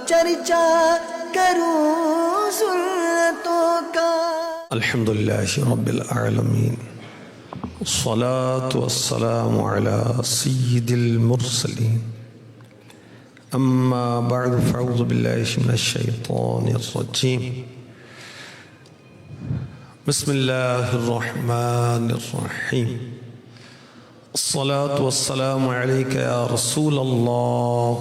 चर्चा करूं सुन्नतों का। अल्हम्दुलिल्लाहि रब्बिल आलमीन, अस्सलातु वस्सलामु अला सय्यिदिल मुरसलीन, अम्मा बअद फ़अऊज़ु बिल्लाहि मिनश शैतानिर रजीम, बिस्मिल्लाहिर रहमानिर रहीम, अस्सलातु वस्सलामु अलैका या रसूल अल्लाह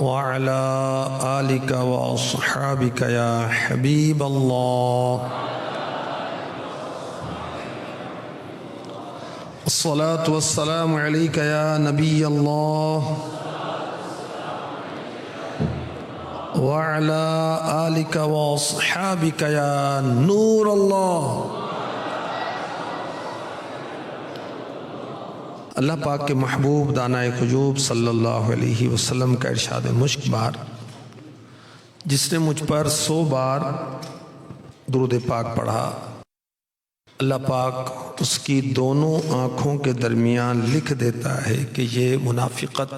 व अला आलिका व अस्हाबिका या हबीब अल्लाह। अस्सलातु वस्सलामु अलैका या नबी अल्लाह व अला आलिका व अस्हाबिका या नूर अल्लाह। अल्लाह पाक के महबूब दानाए खुजूब सल्लल्लाहु अलैहि वसल्लम का इरशाद मुश्क बार, जिसने मुझ पर 100 बार दुरूद पाक पढ़ा, अल्लाह पाक उसकी दोनों आँखों के दरमियान लिख देता है कि ये मुनाफिकत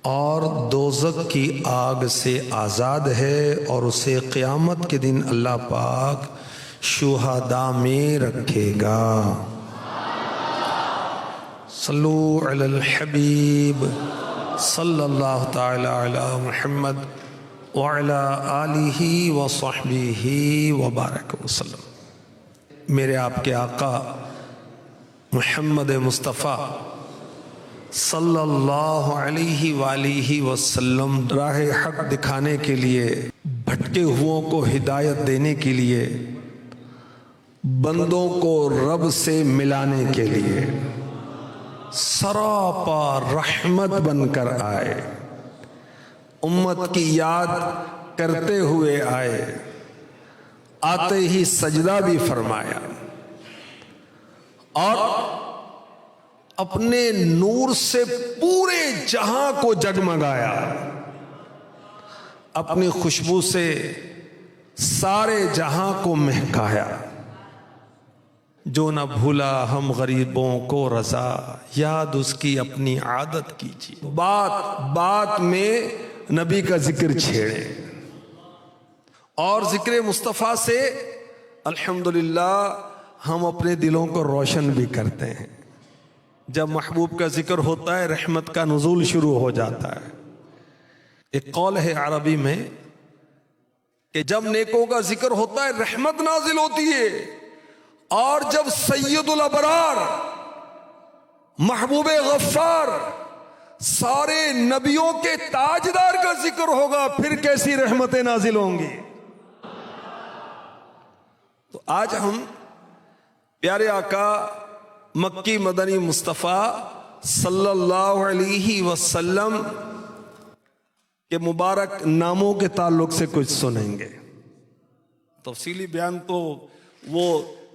और दोज़ख की आग से आज़ाद है और उसे क़यामत के दिन अल्लाह पाक शुहदा में रखेगा। सल्लू अलल हबीब सल्लल्लाहु ताला अला मुहम्मद व अला आलिही व सहबिही व बारक वसल्लम। मेरे आपके आका मुहम्मद मुस्तफ़ा सल्लल्लाहु अलैहि वालिही वसल्लम राह हक दिखाने के लिए, भटके हुओं को हिदायत देने के लिए, बंदों को रब से मिलाने के लिए सरापा रहमत बनकर आए, उम्मत की याद करते हुए आए, आते ही सजदा भी फरमाया और अपने नूर से पूरे जहां को जगमगाया, अपनी खुशबू से सारे जहां को महकाया। जो न भूला हम गरीबों को रजा, याद उसकी अपनी आदत कीजिए। बात बात में नबी का जिक्र छेड़े और जिक्र मुस्तफ़ा से अल्हम्दुलिल्लाह हम अपने दिलों को रोशन भी करते हैं। जब महबूब का जिक्र होता है, रहमत का नुज़ूल शुरू हो जाता है। एक कौल है अरबी में कि जब नेकों का जिक्र होता है रहमत नाजिल होती है, और जब सैयदुल अबरार महबूब गफ्फार सारे नबियों के ताजदार का जिक्र होगा, फिर कैसी रहमतें नाजिल होंगी। तो आज हम प्यारे आका मक्की मदनी मुस्तफ़ा सल्लल्लाहु अलैहि वसल्लम के मुबारक नामों के ताल्लुक से कुछ सुनेंगे। तफसीली बयान तो वो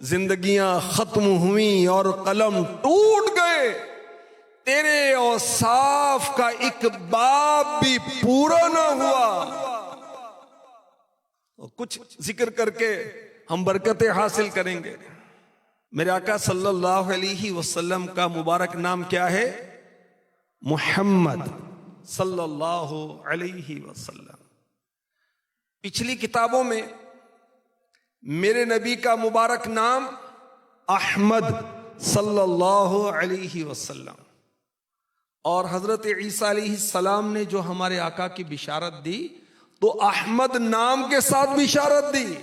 जिंदगियां खत्म हुई और कलम टूट गए, तेरे औसाफ का एक बाब भी पूरा ना हुआ। कुछ जिक्र करके हम बरकतें हासिल करेंगे। मेरे आका सल्लल्लाहु अलैहि वसल्लम का मुबारक नाम क्या है? मुहम्मद सल्लल्लाहु अलैहि वसल्लम। पिछली किताबों में मेरे नबी का मुबारक नाम अहमद सल्लल्लाहु अलैहि वसल्लम, और हजरत ईसा अलैहि सलाम ने जो हमारे आका की बिशारत दी तो अहमद नाम के साथ बिशारत दी।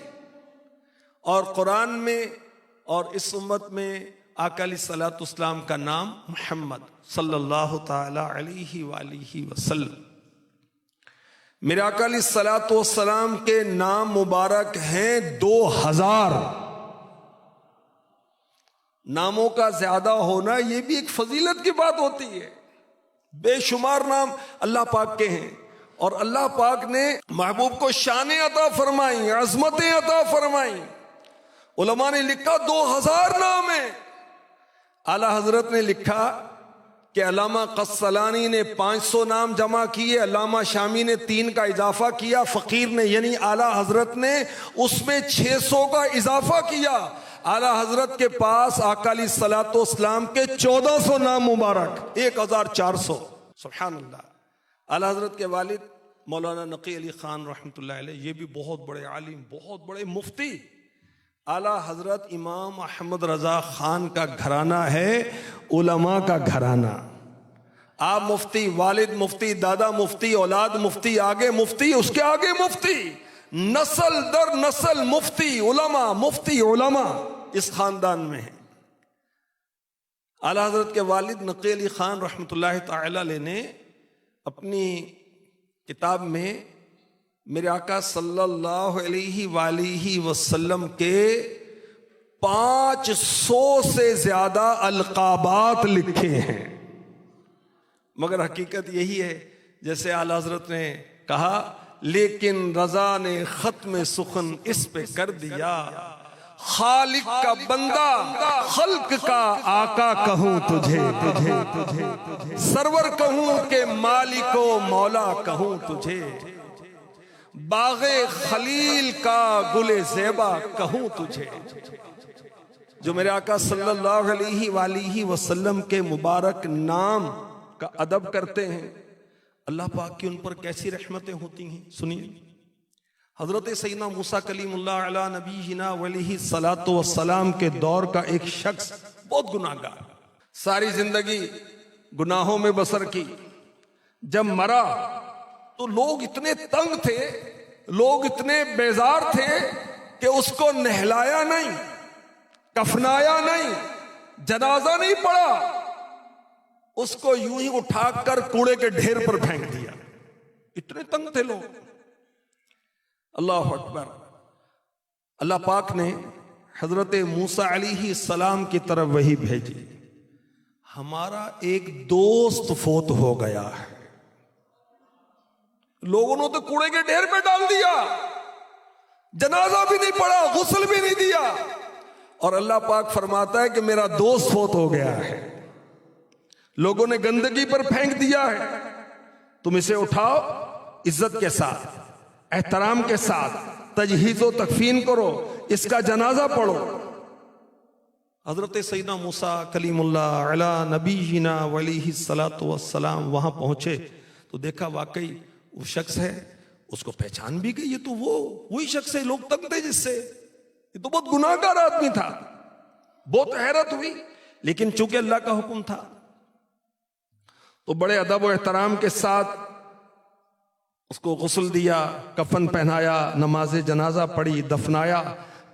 और कुरान में और इस उम्मत में आका अलैहिस्सलाम का नाम मुहम्मद सल्लल्लाहु ताला अलैहि वालिहि वसल्लम। मेरे आका अलैहिस्सलाम के नाम मुबारक हैं 2000। नामों का ज्यादा होना ये भी एक फजीलत की बात होती है। बेशुमार नाम अल्लाह पाक के हैं और अल्लाह पाक ने महबूब को शान अता फरमाई, अजमतें अता फरमाई। उलमा ने लिखा 2000 नाम है। आला हजरत ने लिखा कि अल्लामा कस्सलानी ने 500 नाम जमा किए, अल्लामा शामी ने 3 का इजाफा किया, फकीर ने यानी आला हजरत ने उसमें 600 का इजाफा किया। आला हजरत के पास आका अलैहिस्सलाम के 1400 नाम मुबारक, 1400। सुभान अल्लाह। आला हजरत के वालिद मौलाना नकी अली खान रहमतुल्लाह अलैह, ये भी बहुत बड़े आलिम, बहुत बड़े मुफ्ती। आला हजरत इमाम अहमद रजा खान का घराना है, उलमा का घराना। आप मुफ्ती, वालिद मुफ्ती, दादा मुफ्ती, औलाद मुफ्ती, आगे मुफ्ती, उसके आगे मुफ्ती, नस्ल दर नस्ल मुफ्ती उलमा, मुफ्ती उलमा इस खानदान में है। आला हजरत के वालिद नकी अली खान रहमतुल्लाह ताला अलैह ने अपनी किताब में मेरे आका सल्लल्लाहु अलैहि वसल्लम के 500 से ज्यादा अलकाबात लिखे हैं। मगर हकीकत यही है जैसे आला हजरत ने कहा, लेकिन रजा ने खत्म सुखन इस पे कर दिया, खालिक का बंदा खल्क का आका कहूं तुझे, तुझे तुझे तुझे सरवर कहूं के मालिको मौला कहूं तुझे, बागे खलील का गुले ज़ेबा कहूं तुझे। जो मेरे आका सल्लल्लाहु अलैहि वसल्लम के मुबारक नाम का अदब करते हैं, अल्लाह पाक की उन पर कैसी रहमतें होती हैं। सुनिए, हजरत सैयदना मूसा कलीमुल्लाह अला नबीना वलैहि सलातो वस्सलाम के दौर का एक शख्स, बहुत गुनाहगार, सारी जिंदगी गुनाहों में बसर की। जब मरा तो लोग इतने तंग थे, लोग इतने बेजार थे कि उसको नहलाया नहीं, कफनाया नहीं, जनाजा नहीं पड़ा, उसको यूं ही उठाकर कूड़े के ढेर पर फेंक दिया। इतने तंग थे लोग। अल्लाह अकबर। अल्लाह पाक ने हजरत मूसा अलैहि सलाम की तरफ वही भेजी, हमारा एक दोस्त फोत हो गया है। लोगों ने तो कूड़े के ढेर पे डाल दिया, जनाजा भी नहीं पड़ा, गुस्ल भी नहीं दिया, और अल्लाह पाक फरमाता है कि मेरा दोस्त फोत हो गया है। लोगों ने गंदगी पर फेंक दिया है, तुम इसे उठाओ, इज्जत के साथ, एहतराम के साथ तजहीज़ो तकफीन करो, इसका जनाजा पढ़ो। हजरत सैयदना मूसा कलीमुल्लाह अला नबीना वलैहि सलातो वस्सलाम वहां पहुंचे तो देखा वाकई वो शख्स है, उसको पहचान भी गई, ये तो वही शख्स है। लोग तंग थे जिससे, ये तो बहुत गुनाहगार आदमी था। बहुत हैरत हुई, लेकिन चूंकि अल्लाह का हुक्म था तो बड़े अदब और एहतराम के साथ उसको गुस्ल दिया, कफन पहनाया, नमाज जनाजा पढ़ी, दफनाया।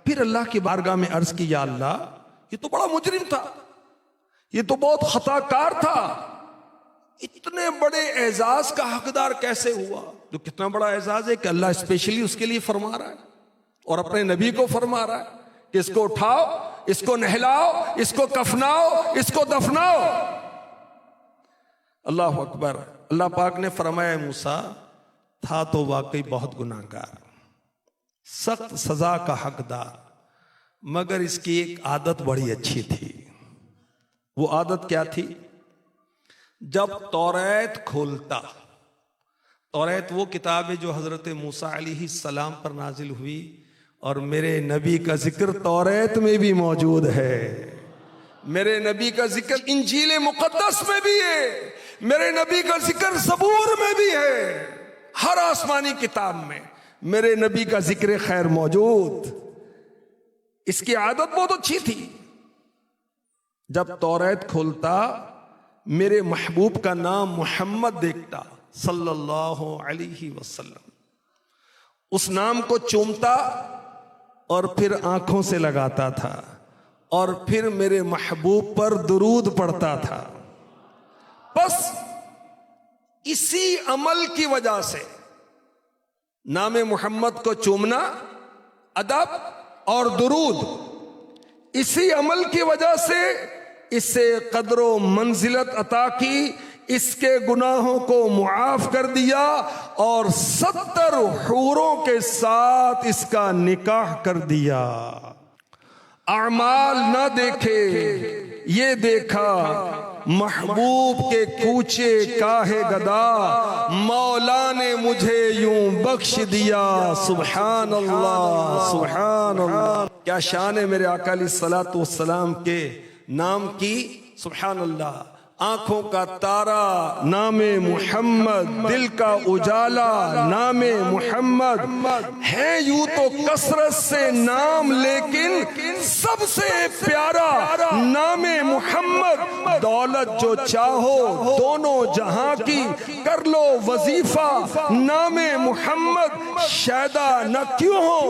फिर अल्लाह की बारगाह में अर्ज की, या अल्लाह, ये तो बड़ा मुजरिम था, ये तो बहुत खताकार था, इतने बड़े एजाज का हकदार कैसे हुआ? तो कितना बड़ा एजाज है कि अल्लाह स्पेशली उसके लिए फरमा रहा है और अपने नबी को फरमा रहा है कि इसको उठाओ, इसको नहलाओ, इसको कफनाओ, इसको दफनाओ। अल्लाह अकबर। अल्लाह पाक ने फरमाया, मूसा था तो वाकई बहुत गुनाहगार, सख्त सजा का हकदार, मगर इसकी एक आदत बड़ी अच्छी थी। वो आदत क्या थी? जब तौरात खोलता, तौरात वो किताब है जो हजरत मूसा अलैहि सलाम पर नाजिल हुई, और मेरे नबी का जिक्र तौरात में भी मौजूद है, मेरे नबी का जिक्र इंजील मुकद्दस में भी है, मेरे नबी का जिक्र ज़बूर में भी है, हर आसमानी किताब में मेरे नबी का जिक्र खैर मौजूद। इसकी आदत बहुत अच्छी थी, जब तौरात खोलता मेरे महबूब का नाम मोहम्मद देखता सल्लल्लाहु अलैहि वसल्लम, उस नाम को चूमता और फिर आंखों से लगाता था और फिर मेरे महबूब पर दुरूद पढ़ता था। बस इसी अमल की वजह से नाम मोहम्मद को चूमना, अदब और दुरूद, इसी अमल की वजह से इससे कदरो मंजिलत अता की, इसके गुनाहों को मुआफ कर दिया और 70 हूरों के साथ इसका निकाह कर दिया। अमाल न देखे ये देखा, महबूब के कूचे काहे गदा, मौला ने मुझे यूं बख्श दिया। सुभान अल्लाह, सुभान अल्लाह। क्या शान है मेरे आका अलैहि सलातो वस्सलाम के नाम की, सुभान अल्लाह। आंखों का तारा नामे मुहम्मद, दिल का उजाला नामे मुहम्मद है यूं तो कसरत से नाम, लेकिन सबसे प्यारा नामे मुहम्मद। दौलत जो चाहो दोनों जहां की, कर लो वजीफा नामे मुहम्मद। शायदा न क्यों हो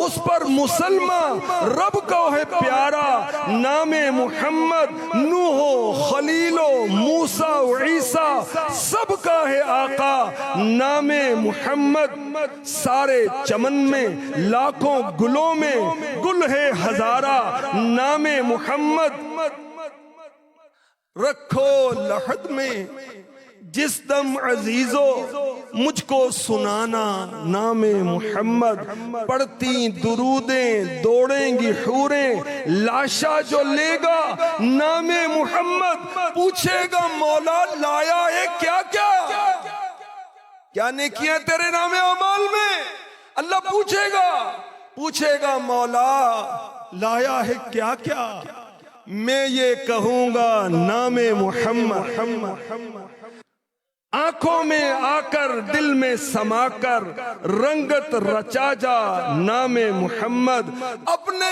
उस पर मुसलमान, रब को है प्यारा नामे मुहम्मद। नूहो खलीलो मूसा ईसा सबका है आका नामे मुहम्मद। सारे चमन में लाखों गुलों में गुल है हजारा नामे मुहम्मद। रखो लहद में जिस दम अजीजो मुझको सुनाना नामे मुहम्मद। पढ़ती दुरूदें दौड़ेंगी हूरें, लाशा जो लेगा नामे मुहम्मद। पूछेगा मौला लाया है क्या क्या, क्या नेकियां तेरे नामे अमाल में। अल्लाह पूछेगा मौला लाया है क्या क्या। मैं ये कहूंगा नामे मुहम्मद। आंखों में आकर दिल में समाकर रंगत रचा जा नामे मुहम्मद। अपने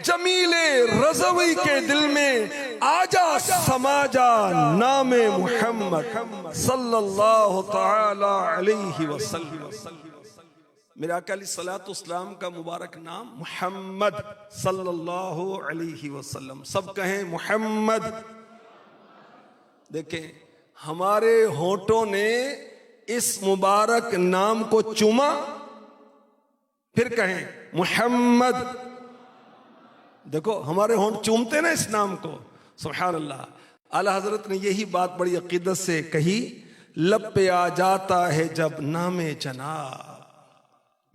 जमीले रज़वी के दिल में आजा समा जा नामे मुहम्मद सल्लल्लाहु तआला अलैहि वसल्लम। मेरे आका अलैहिस्सलाम का मुबारक नाम मुहम्मद सल्लल्लाहु अलैहि वसल्लम। सब कहें मुहम्मद। देखें हमारे होठों ने इस मुबारक नाम को चूमा, फिर कहें मुहम्मद। देखो हमारे होंठ चूमते ना इस नाम को, सुभान अल्लाह। आला हजरत ने यही बात बड़ी अकीदत से कही, लब पे आ जाता है जब नामे जनाब।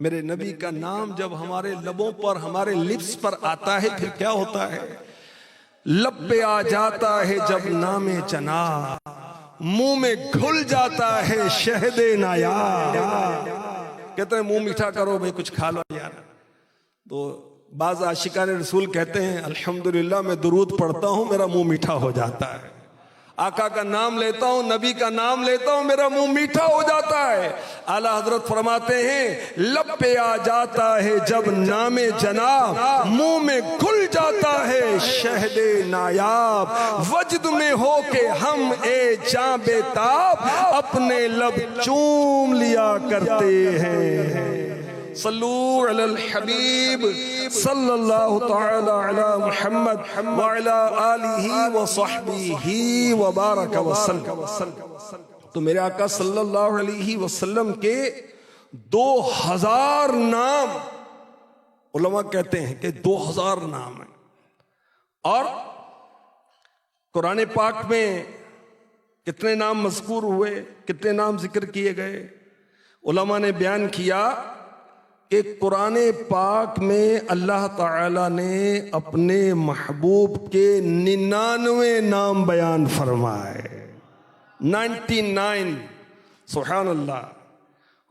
मेरे नबी का नाम जब हमारे लबों पर, हमारे लिप्स पर आता है, फिर क्या होता है? लब पे आ जाता है जब नामे जनाब, मुंह में घुल जाता है शहदे नायाब। कहते हैं मुंह मीठा करो भाई, कुछ खा लो यार। तो बाज आशिकाने रसूल कहते हैं अल्हम्दुलिल्लाह मैं दुरूद पढ़ता हूं, मेरा मुंह मीठा हो जाता है। आका का नाम लेता हूं, नबी का नाम लेता हूं, मेरा मुंह मीठा हो जाता है। आला हजरत फरमाते हैं लब पे आ जाता है जब नामे जनाब, मुंह में खुल जाता है शहदे नायाब। वजद में हो के हम ए जां बेताब, अपने लब चूम लिया करते हैं। सल्लू अलल हबीब सल्लल्लाहु तआला अला मुहम्मद व अला आलिही व सहबिही व बारक वसल्लम। तो मेरे आका सल्लल्लाहु अलैहि वसल्लम के 2000 नाम, उलमा कहते हैं कि 2000 नाम है। और कुरान पाक में कितने नाम मज़कूर हुए, कितने नाम जिक्र किए गए? उलमा ने बयान किया कि कुरान पाक में अल्लाह ताला ने अपने महबूब के 99 नाम बयान फरमाए, 99, सुभान अल्लाह।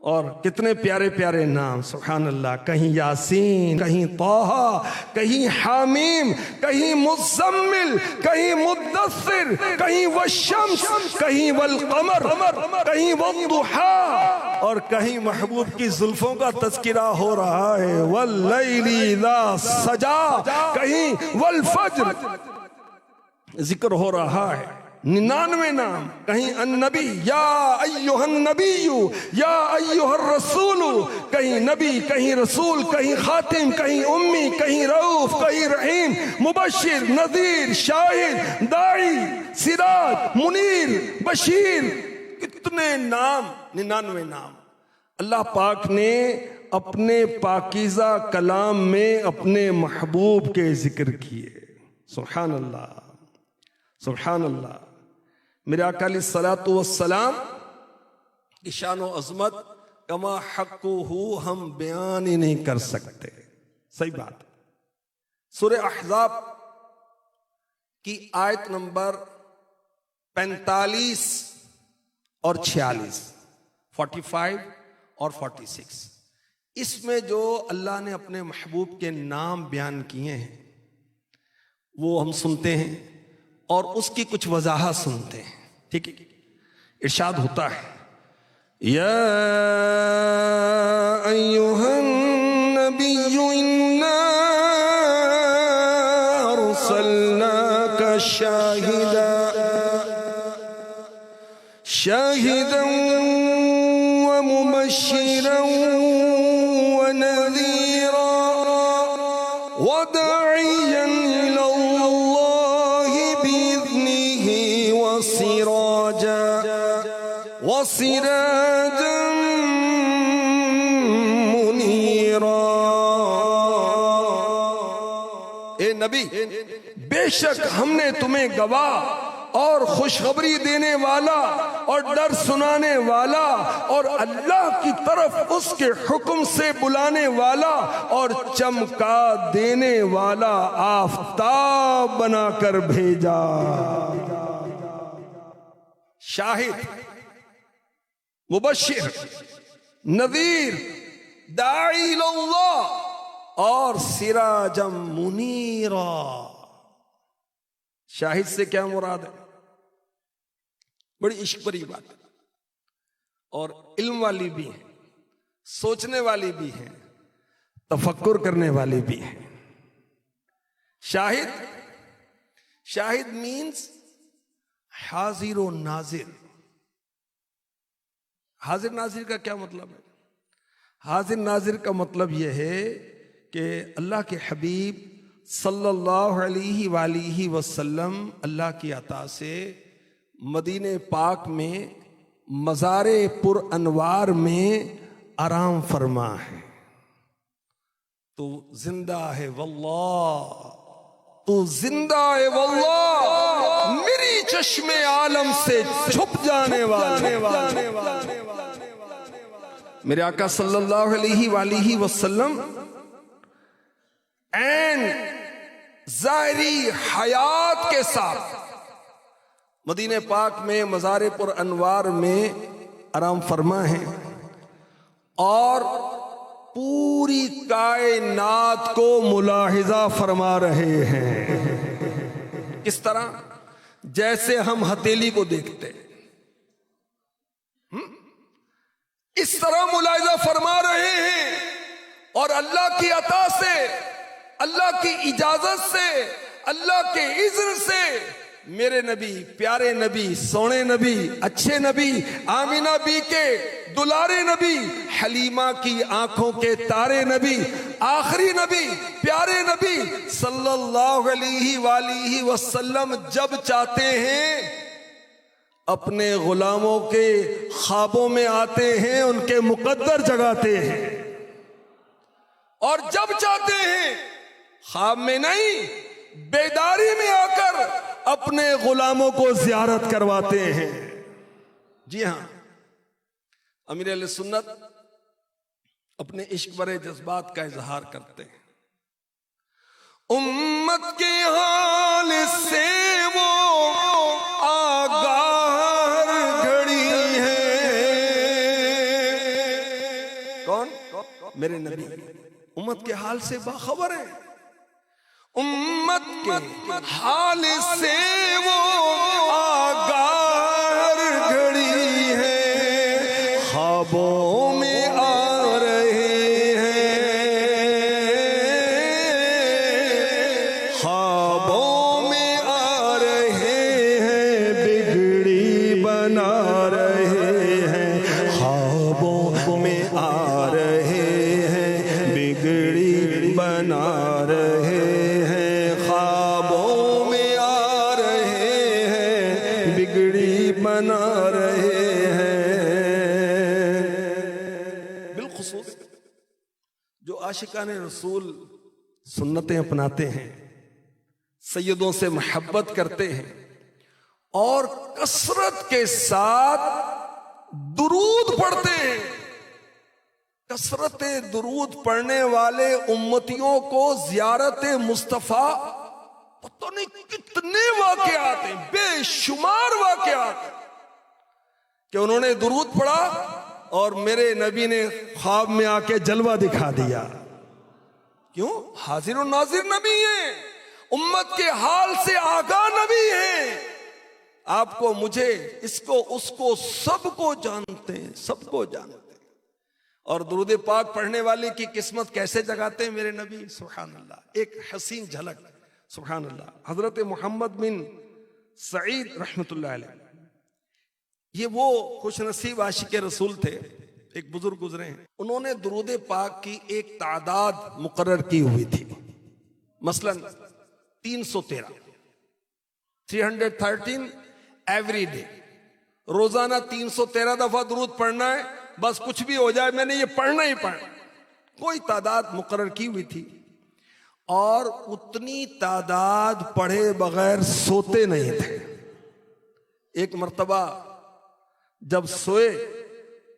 और कितने प्यारे प्यारे नाम, सुभान अल्लाह। कहीं यासीन, कहीं तौहा, कहीं हामीम, कहीं मुज़म्मिल, कहीं मुद्दस्सिर, कहीं वश्शम्स, कहीं वल कमर, कहीं वद्दुहा, और कहीं महबूब की जुल्फों का तज़किरा हो रहा है, वल्लैलि इज़ा सजा, कहीं वल फज्र जिक्र हो रहा है। 99 नाम। कहीं अन्नबी या अय्युहन नबीयु या अय्युहर रसूलु, कहीं नबी, कहीं रसूल, कहीं खातिम, कहीं उम्मी, कहीं रऊफ, कहीं रहीम, मुबश्शिर, नज़ीर, शाहिद, दाई, सिराज, मुनीर, बशीर। कितने नाम, 99 नाम अल्लाह पाक ने अपने पाकीज़ा कलाम में अपने महबूब के जिक्र किए। सुभान अल्लाह, सुभान अल्लाह। मेरे आका अलैहिस्सलातु वस्सलाम की शान व अज़मत कमा हक़्क़ुहु हम बयान ही नहीं कर सकते। सही बात। सूरह अहज़ाब की आयत नंबर 45 और 46, 45 और 46, इसमें जो अल्लाह ने अपने महबूब के नाम बयान किए हैं वो हम सुनते हैं और उसकी कुछ वजाहत सुनते हैं। ठीक है, इरशाद होता है, या अय्युहन नबिय्यु इन्ना अर्सलनाका शाहिदन व मुबश्शिरन व नज़ीरा व दाइयन इलल्लाहि बिइज़निही व सिराजन मुनीरा। ए नबी, बेशक हमने तुम्हें गवाह और खुशखबरी देने वाला और डर सुनाने वाला और अल्लाह की तरफ उसके हुक्म से बुलाने वाला और चमका देने वाला आफताब बनाकर भेजा। शाहिद, मुबश्शिर, नज़ीर, दाई इल्लल्लाह और सिराजम मुनीरा। शाहिद से क्या मुराद है? बड़ी इश्क भरी बात है और इल्म वाली भी है, सोचने वाली भी है, तफक्कुर करने वाली भी है। शाहिद, शाहिद मीन्स हाजिर और नाजिर। हाजिर नाजिर का क्या मतलब है? हाजिर नाजिर का मतलब यह है कि अल्लाह के हबीब सल्लल्लाहु अलैहि वसल्लम अल्लाह की अता से मदीने पाक में मज़ारे पुर अनवार में आराम फरमा है। तो जिंदा है वल्लाह, तू जिंदा है वल्लाह, मेरी चश्मे आलम से छुप जाने वाले। मेरे आका सल्लल्लाहु अलैहि वसल्लम एन ज़ाहिरी हयात के साथ मदीने पाक में मज़ारे पुर अनवार में आराम फरमा है और पूरी कायनात को मुलाहिजा फरमा रहे हैं। किस तरह? जैसे हम हथेली को देखते हैं, इस तरह मुलाहिजा फरमा रहे हैं और अल्लाह की अता से, अल्लाह की इजाजत से, अल्लाह के इज़्न से मेरे नबी, प्यारे नबी, सोने नबी, अच्छे नबी, आमिना बी के दुलारे नबी, हलीमा की आंखों के तारे नबी, आखिरी नबी, प्यारे नबी सल्लल्लाहु अलैहि वसल्लम जब चाहते हैं अपने गुलामों के ख्वाबों में आते हैं, उनके मुकद्दर जगाते हैं और जब चाहते हैं ख्वाब में नहीं बेदारी में आकर अपने गुलामों को जियारत करवाते हैं। जी हां, अमीर अहले सुन्नत अपने इश्क भरे जज्बात का इजहार करते हैं। उम्मत के हाल से वो आगाह घड़ी है। कौन? मेरे नबी उम्मत के हाल से बाखबर है। उम्मत के हाल से वो आगाह घड़ी है, ख्वाबों में आ रहे हैं, ख्वाबों में आ रहे हैं, बिगड़ी बना रहे हैं, ख्वाबों में आ रहे हैं, बिगड़ी बना रहे हैं, बना रहे हैं। बिलखुसूस जो आशिकाने रसूल सुन्नतें अपनाते हैं, सैयदों से मोहब्बत करते हैं और कसरत के साथ दुरूद पढ़ते हैं। कसरत दुरूद पढ़ने वाले उम्मतियों को ज़ियारत मुस्तफ़ा पता नहीं कितने वाक़यात हैं, बेशुमार वाक़यात हैं कि उन्होंने दुरूद पढ़ा और मेरे नबी ने ख्वाब में आके जलवा दिखा दिया। क्यों? हाजिर और नाजिर नबी हैं, उम्मत के हाल से आगाह नबी हैं। आपको, मुझे, इसको, उसको, सबको जानते हैं, सबको जानते हैं। और दुरूद पाक पढ़ने वाले की किस्मत कैसे जगाते हैं मेरे नबी, सुभान अल्लाह। एक हसीन झलक, सुभान अल्लाह। हजरत मोहम्मद बिन सईद रहमतुल्लाह अलैह, ये वो खुशनसीब आशिक रसूल थे, एक बुजुर्ग गुजरे हैं, उन्होंने दुरूद पाक की एक तादाद मुकर्रर की हुई थी, मसलन 313, 313 एवरी डे, रोजाना 313 दफा दुरूद पढ़ना है, बस कुछ भी हो जाए मैंने ये पढ़ना ही पढ़ना, कोई तादाद मुकर्रर की हुई थी। और उतनी तादाद पढ़े बगैर सोते नहीं थे। एक मर्तबा जब सोए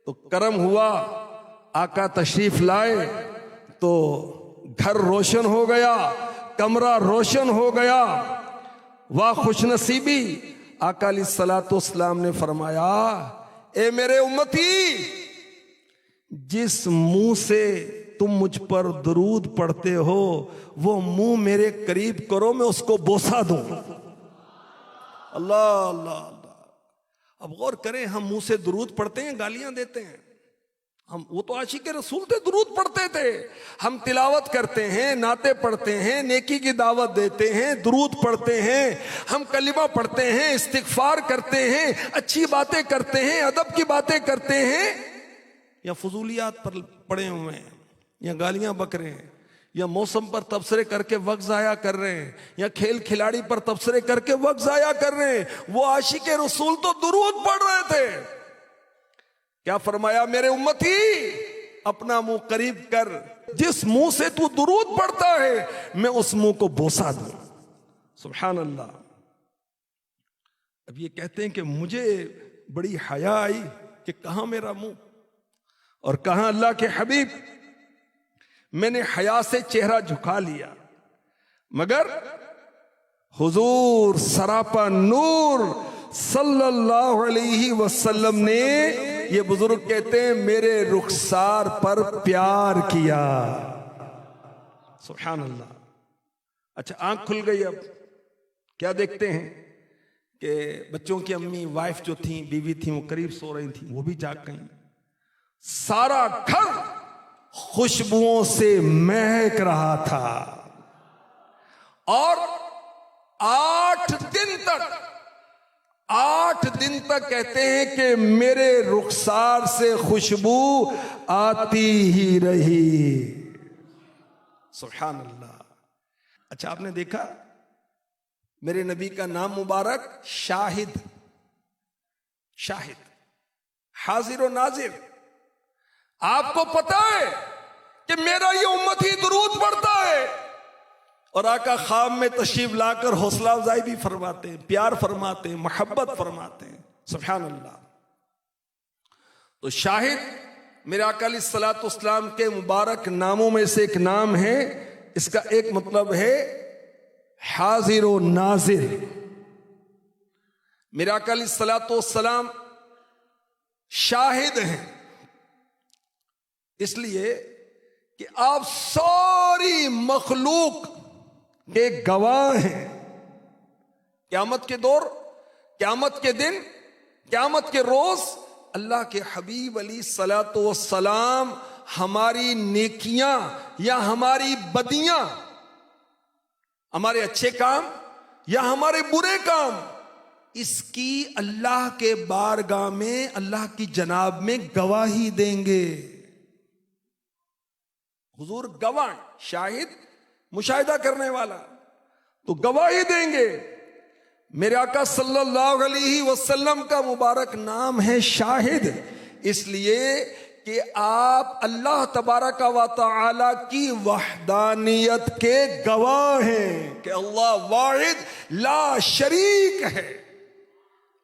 तो करम हुआ, आका तशरीफ लाए तो घर रोशन हो गया, कमरा रोशन हो गया। वाह खुशनसीबी, आका अलैहिस्सलाम ने फरमाया, ए मेरे उम्मती, जिस मुंह से तुम मुझ पर दुरूद पढ़ते हो वो मुंह मेरे करीब करो, मैं उसको बोसा दूं। अल्लाह अल्लाह अल्लाह। अब गौर करें, हम मुंह से दुरूद पढ़ते हैं, गालियां देते हैं। हम, वो तो आशिक रसूल थे, दुरूद पढ़ते थे। हम तिलावत करते हैं, नाते पढ़ते हैं, नेकी की दावत देते हैं, दुरूद पढ़ते हैं, हम कलिमा पढ़ते हैं, इस्तिगफार करते हैं, अच्छी बातें करते हैं, अदब की बातें करते हैं, या फजूलियात पर पड़े हुए हैं, या गालियां बक रहे हैं, या मौसम पर तबसरे करके वक्त जाया कर रहे हैं, या खेल खिलाड़ी पर तबसरे करके वक्त जाया कर रहे हैं। वो आशिक रसूल तो दुरूद पढ़ रहे थे। क्या फरमाया, मेरे उम्मती, अपना मुंह करीब कर, जिस मुंह से तू दुरूद पढ़ता है मैं उस मुंह को बोसा दूं। सुभान अल्लाह। अब ये कहते हैं कि मुझे बड़ी हया आई कि कहां मेरा मुंह और कहां अल्लाह के हबीब। मैंने हया से चेहरा झुका लिया, मगर हुजूर सरापा नूर सल्लल्लाहु अलैहि वसल्लम ने, ये बुजुर्ग कहते हैं, मेरे रुखसार पर प्यार किया। सुभान अल्लाह। अच्छा, आंख खुल गई। अब क्या देखते हैं कि बच्चों की अम्मी, वाइफ जो थी, बीवी थी, वो करीब सो रही थी, वो भी जाग गई। सारा घर खुशबुओं से महक रहा था। और 8 दिन तक कहते हैं कि मेरे रुखसार से खुशबू आती ही रही। सुभान अल्लाह। अच्छा, आपने देखा मेरे नबी का नाम मुबारक शाहिद, शाहिद, हाजिर और नाजिर। आपको पता है कि मेरा ये उम्मत ही दुरूद पढ़ता है, और आका ख्वाब में तशरीफ लाकर हौसला अफजाई भी फरमाते हैं, प्यार फरमाते हैं, मोहब्बत फरमाते हैं। सुभान अल्लाह। तो शाहिद मेरे आका अलैहिस्सलाम के मुबारक नामों में से एक नाम है। इसका एक मतलब है हाजिर व नाजिर। मेरे आका अलैहिस्सलाम शाहिद हैं, इसलिए कि आप सारी मखलूक के गवाह हैं। क़यामत के दौर, क़यामत के दिन, क़यामत के रोज अल्लाह के हबीब अलैहिस्सलातु वस्सलाम हमारी नेकियां या हमारी बदियां, हमारे अच्छे काम या हमारे बुरे काम, इसकी अल्लाह के बारगाह में, अल्लाह की जनाब में गवाही देंगे। हुजूर गवाह, शाहिद मुशाहिदा करने वाला, तो गवाही देंगे। मेरे आका सल्लल्लाहु अलैहि वसल्लम का मुबारक नाम है शाहिद, इसलिए कि आप अल्लाह तबारक व तआला की वहदानियत के गवाह हैं कि अल्लाह वाहिद ला शरीक है,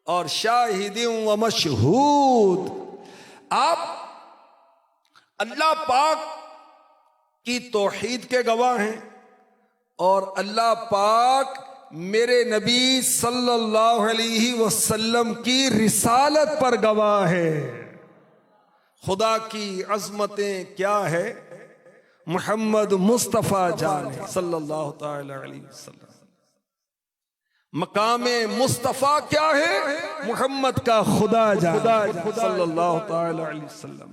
और शाहिदुन व मशहूद। आप अल्लाह पाक की तौहीद के गवाह हैं, और अल्लाह पाक मेरे नबी सल्लल्लाहु अलैहि वसल्लम की रिसालत पर गवाह है। खुदा की अजमतें क्या है, मोहम्मद मुस्तफ़ा जान सल्लल्लाहु ताला अलैहि वसल्लम। मकामे मुस्तफ़ा क्या है? मोहम्मद का खुदा सल्लल्लाहु ताला अलैहि वसल्लम।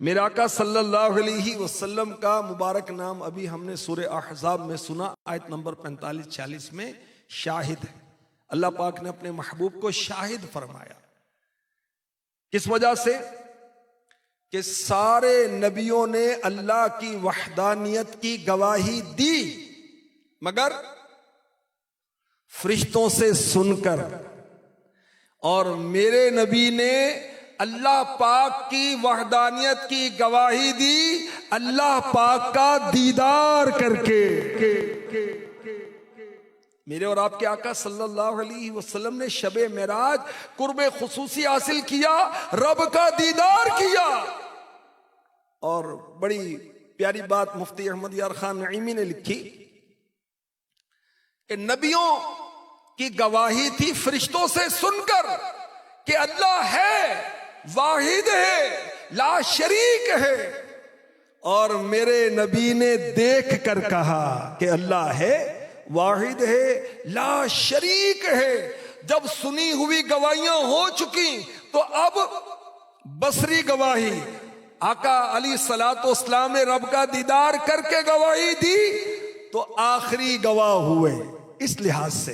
मेरे आका सल्लल्लाहु अलैहि वसल्लम का मुबारक नाम अभी हमने सूरह अहज़ाब में सुना, आयत नंबर 45-46 में शाहिद है। अल्लाह पाक ने अपने महबूब को शाहिद फरमाया। किस वजह से? कि सारे नबियों ने अल्लाह की वहदानियत की गवाही दी, मगर फरिश्तों से सुनकर, और मेरे नबी ने अल्लाह पाक की वहदानियत की गवाही दी अल्लाह पाक का दीदार करके। मेरे और आपके आका सल्लल्लाहु अलैहि वसल्लम ने शबे मेराज कुर्बे खुसूसी हासिल किया, रब का दीदार किया। और बड़ी प्यारी बात मुफ्ती अहमद यार खान नईमी ने लिखी कि नबियों की गवाही थी फरिश्तों से सुनकर कि अल्लाह है, वाहिद है, ला शरीक है, और मेरे नबी ने देख कर कहा कि अल्लाह है, वाहिद है, ला शरीक है। जब सुनी हुई गवाहियां हो चुकी तो अब बसरी गवाही, आका अली सलातो इस्लाम ने रब का दीदार करके गवाही दी तो आखिरी गवाह हुए। इस लिहाज से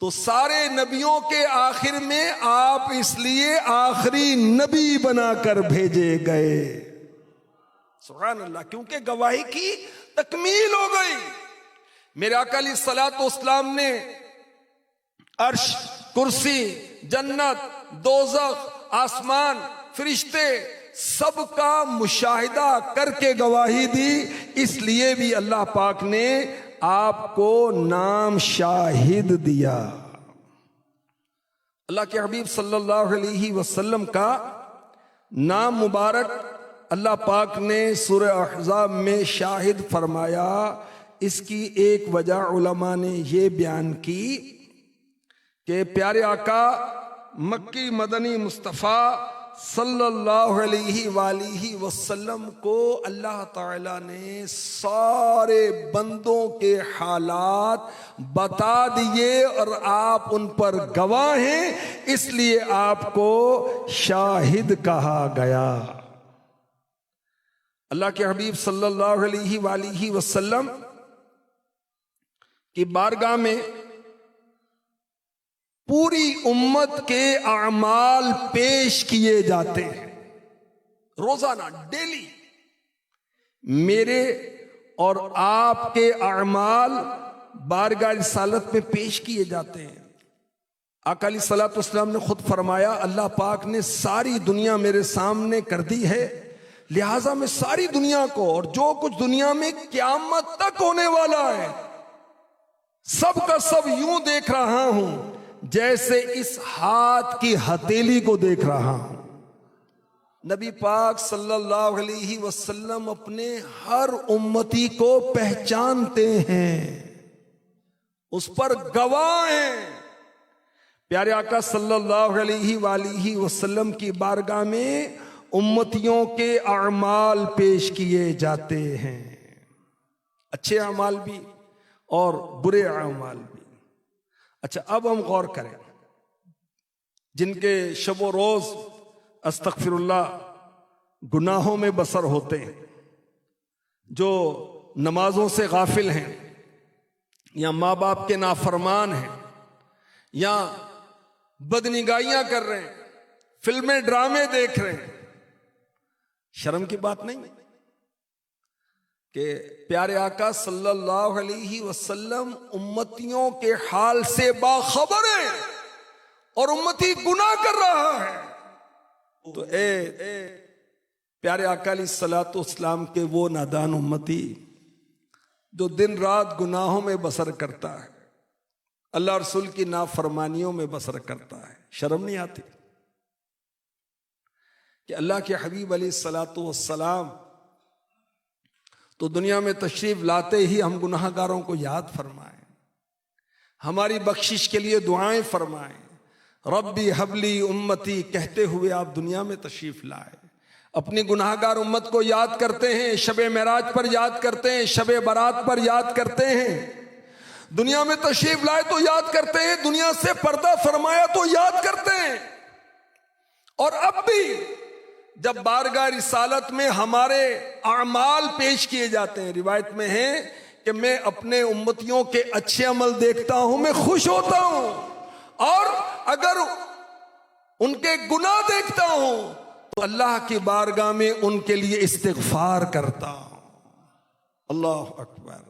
तो सारे नबियों के आखिर में आप इसलिए आखिरी नबी बनाकर भेजे गए। सुभान अल्लाह, क्योंकि गवाही की तकमील हो गई। मेरे आका अली सलातो इस्लाम ने अर्श, कुर्सी, जन्नत, दोज़ख, आसमान, फरिश्ते सबका मुशाहिदा करके गवाही दी। इसलिए भी अल्लाह पाक ने आपको नाम शाहिद दिया। अल्लाह के हबीब सल्लल्लाहु अलैहि वसल्लम का नाम मुबारक अल्लाह पाक ने सूरह अहज़ाब में शाहिद फरमाया। इसकी एक वजह उलमा ने ये बयान की कि प्यारे आका मक्की मदनी मुस्तफ़ा सल्लल्लाहु अलैहि वसल्लम को अल्लाह ताला ने सारे बंदों के हालात बता दिए और आप उन पर गवाह हैं, इसलिए आपको शाहिद कहा गया। अल्लाह के हबीब सल्लल्लाहु अलैहि वसल्लम की बारगाह में पूरी उम्मत के अमाल पेश किए जाते हैं रोजाना, डेली। मेरे और आपके अमाल बारगाह रिसालत में पेश किए जाते हैं। आका अलैहिस्सलातु वस्सलाम ने खुद फरमाया, अल्लाह पाक ने सारी दुनिया मेरे सामने कर दी है, लिहाजा मैं सारी दुनिया को और जो कुछ दुनिया में क़यामत तक होने वाला है सब का सब यूं देख रहा हूं जैसे इस हाथ की हथेली को देख रहा हूं। नबी पाक सल्लल्लाहु अलैहि वसल्लम अपने हर उम्मती को पहचानते हैं, उस पर गवाह हैं। प्यारे आका सल्लल्लाहु अलैहि वसल्लम की बारगाह में उम्मतियों के अमाल पेश किए जाते हैं, अच्छे अमाल भी और बुरे अमाल भी। अच्छा, अब हम गौर करें, जिनके शबो रोज अस्तगफिरुल्लाह गुनाहों में बसर होते हैं, जो नमाजों से गाफिल हैं या माँ बाप के नाफरमान हैं या बदनिगाहियां कर रहे हैं, फिल्में ड्रामे देख रहे हैं, शर्म की बात नहीं कि प्यारे आका सल्लल्लाहु अलैहि वसल्लम उम्मतियों के हाल से बाखबर है और उम्मती गुनाह कर रहा है। तो प्यारे आका अलैहिस्सलातु वस्सलाम के वो नादान उम्मती जो दिन रात गुनाहों में बसर करता है, अल्लाह रसूल की नाफरमानियों में बसर करता है, शर्म नहीं आती कि अल्लाह के हबीब अलैहिस्सलातु वस्सलाम तो दुनिया में तशरीफ लाते ही हम गुनाहगारों को याद फरमाएं, हमारी बख्शिश के लिए दुआएं फरमाएं, रब्बी हबली उम्मती कहते हुए आप दुनिया में तशरीफ लाए। अपनी गुनाहगार उम्मत को याद करते हैं, शबे मेराज पर याद करते हैं, शबे बारात पर याद करते हैं। दुनिया में तशरीफ लाए तो याद करते हैं, दुनिया से पर्दा फरमाया तो याद करते हैं। और अब भी जब बारगाह रिसालत में हमारे अमाल पेश किए जाते हैं, रिवायत में है कि मैं अपने उम्मतियों के अच्छे अमल देखता हूं, मैं खुश होता हूं, और अगर उनके गुनाह देखता हूं तो अल्लाह की बारगाह में उनके लिए इस्तिगफार करता हूं। अल्लाह अकबर।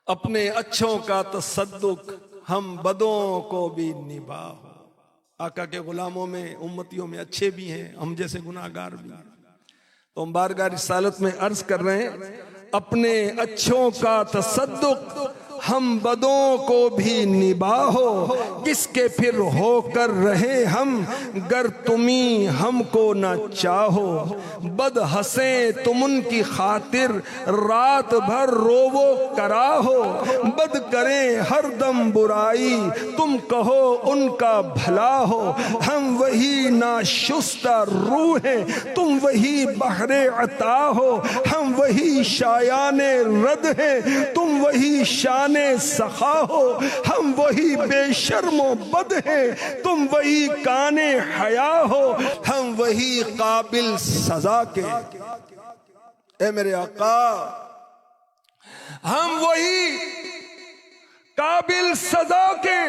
अपने अच्छों का तसद्दुक हम बदों को भी निभाओ। आका के गुलामों में, उम्मतियों में अच्छे भी हैं, हम जैसे गुनाहगार भी हैं। तो हम बारगाह रिसालत में अर्ज कर रहे हैं, अपने अच्छों का तसद्दुक हम बदों को भी निभाओ, किसके फिर होकर रहे हम, गर तुम्ही हमको ना चाहो। बद हंसे तुम उनकी खातिर, रात भर रोवो कराहो। बद करें हर दम बुराई, तुम कहो उनका भला हो। हम वही नाशुस्ता रूह हैं, तुम वही बहरे अता हो। हम वही शायाने रद हैं, तुम वही शान सखा हो। हम वही बेशर्मो बद हैं, तुम वही काने हया हो। हम वही काबिल सजा के, ए मेरे आका, हम वही काबिल सजा के,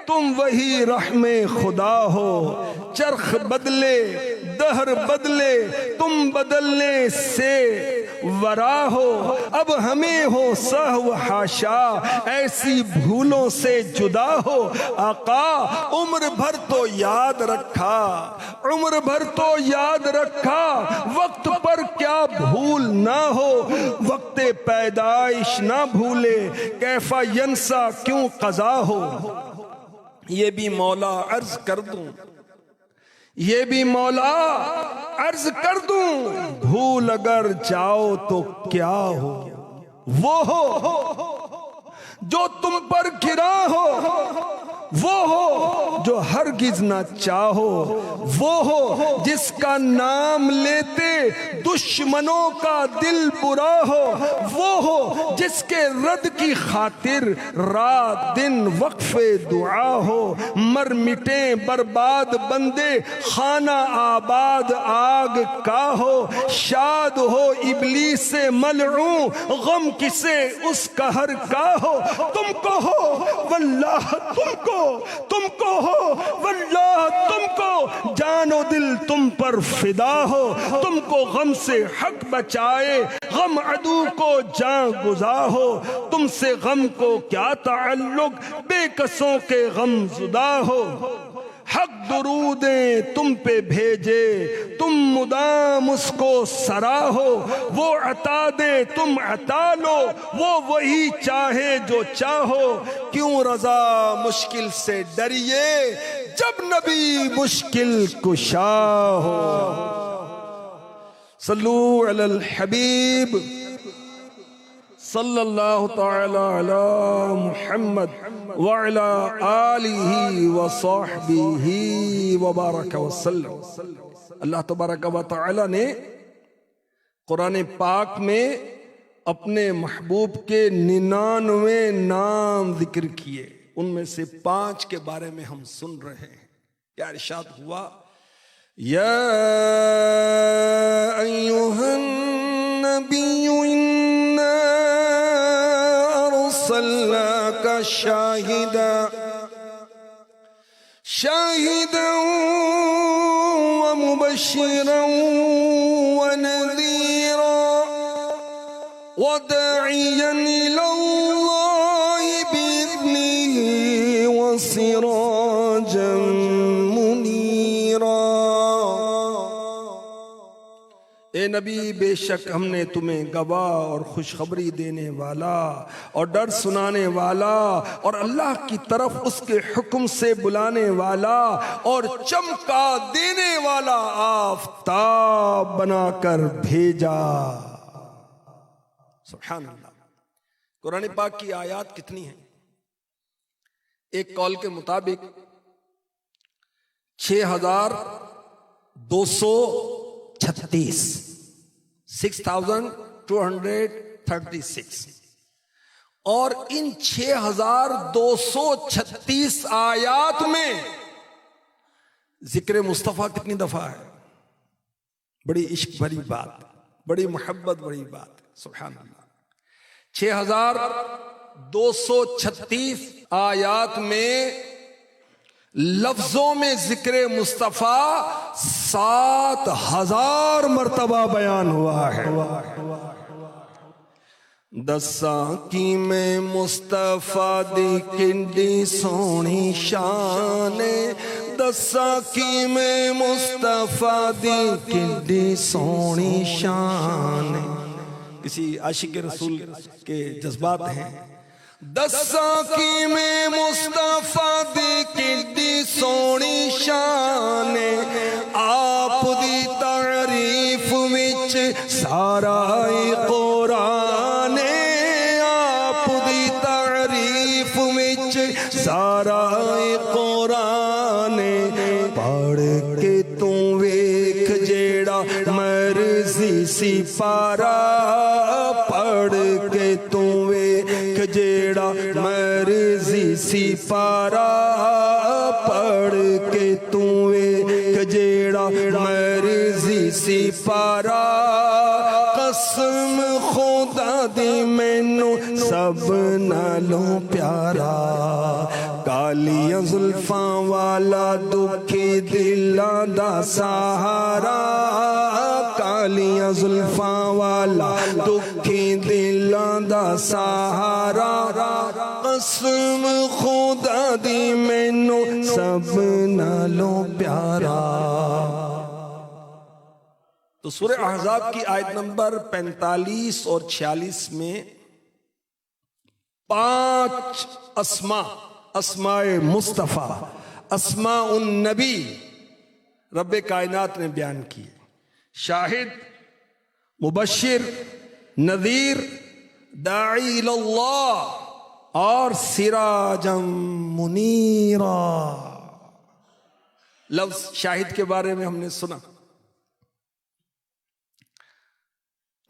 तुम वही रहमे खुदा हो। चरख बदले दहर बदले, तुम बदलने से वरा हो। अब हमें हो सहव हाशा, ऐसी भूलों से जुदा हो। आका उम्र भर तो याद रखा, उम्र भर तो याद रखा, वक्त पर क्या भूल ना हो। वक्त पैदाइश ना भूले, कैफा यंसा क्यों कज़ा हो। ये भी मौला अर्ज कर दूं, ये भी मौला अर्ज कर दूं, भूल अगर जाओ तो क्या हो। वो हो जो तुम पर गिरा हो, वो हो जो हरगिज ना चाहो। वो हो जिसका नाम लेते दुश्मनों का दिल बुरा हो। वो हो जिसके रद की खातिर रात दिन वक्फे दुआ हो। मर मिटे बर्बाद बंदे, खाना आबाद आग का हो। शाद हो इबलीस से मलऊं, गम किसे उस कहर का हो। तुमको हो वल्लाह तुमको हो वल्लाह तुमको, जानो दिल तुम पर फिदा हो। तुमको गम से हक बचाए, गम अदू को जान गुजा हो। तुमसे गम को क्या ताल्लुक, बेकसों के गम जुदा हो। हक दुरूदें तुम पे भेजे, तुम मुदाम उसको सराहो। वो अता दे तुम अता लो, वो वही चाहे जो चाहो। क्यों रजा मुश्किल से डरिए, जब नबी मुश्किल कुशा हो। सल्लू अलल हबीब सल्लल्लाहु तआला अला मुहम्मद व अला आलिहि व सहबिहि व बारक वसल्लम। अल्लाह तबारक व तआला ने कुरान पाक में अपने महबूब के 99 नाम जिक्र किए, उनमें से 5 के बारे में हम सुन रहे हैं। क्या इरशाद हुआ, या अय्युहन नबिय्यु इन्ना अर्सलनाका शाहिदन व मुबश्शिरन व नज़ीरा व दाइयन इलल्लाहि बिइज़्निहि व सिराजन मुनीरा। ए नबी, बेशक हमने तुम्हें गवाह और खुशखबरी देने वाला और डर सुनाने वाला और अल्लाह की तरफ उसके हुक्म से बुलाने वाला और चमका देने वाला आफताब बनाकर भेजा। सुभान अल्लाह। कुरान पाक की आयत कितनी है? एक कौल के मुताबिक 6236, 6236। और इन 6236 आयात में जिक्र मुस्तफा कितनी दफा है? बड़ी इश्क भरी बात, बड़ी मोहब्बत भरी बात, सुभान अल्लाह। 6236 आयात में लफ्जों में जिक्र मुस्तफा 7000 मर्तबा बयान हुआ है। दसा की में मुस्तफा दी किंडी सोनी शान, दसा की में मुस्तफा दी किंडी सोनी शान। किसी आशिक रसूल के जज्बात हैं। दसा की में मुस्तफा दी किंडी सोनी शान, आप दी तारीफ विच सारा कुरान, आप दी तारीफ विच सारा कुरान। पढ़ के तू वेख जेड़ा मर्जी सी पारा, पढ़ के तू वेख जेड़ा मर्जी सी पारा, पढ़ के तू वेख जेड़ा मर्जी सी पारा। कसम खुदा दी मैनू सब नालों प्यारा, कालियां जुल्फां वाला दुखी दिलां दा सहारा, कालियां जुल्फां वाला दुखी दिलां दा सहारा। कसम खुदा दी मैनू सब नालों प्यारा। तो सूरह अहज़ाब की आयत नंबर 45 और 46 में 5 अस्माए मुस्तफ़ा, अस्मा उन नबी रब्बे कायनात ने बयान किए। शाहिद, मुबश्शिर, नज़ीर, दाई इल्लल्लाह और सिराजम मुनीरा। लफ्ज शाहिद के बारे में हमने सुना,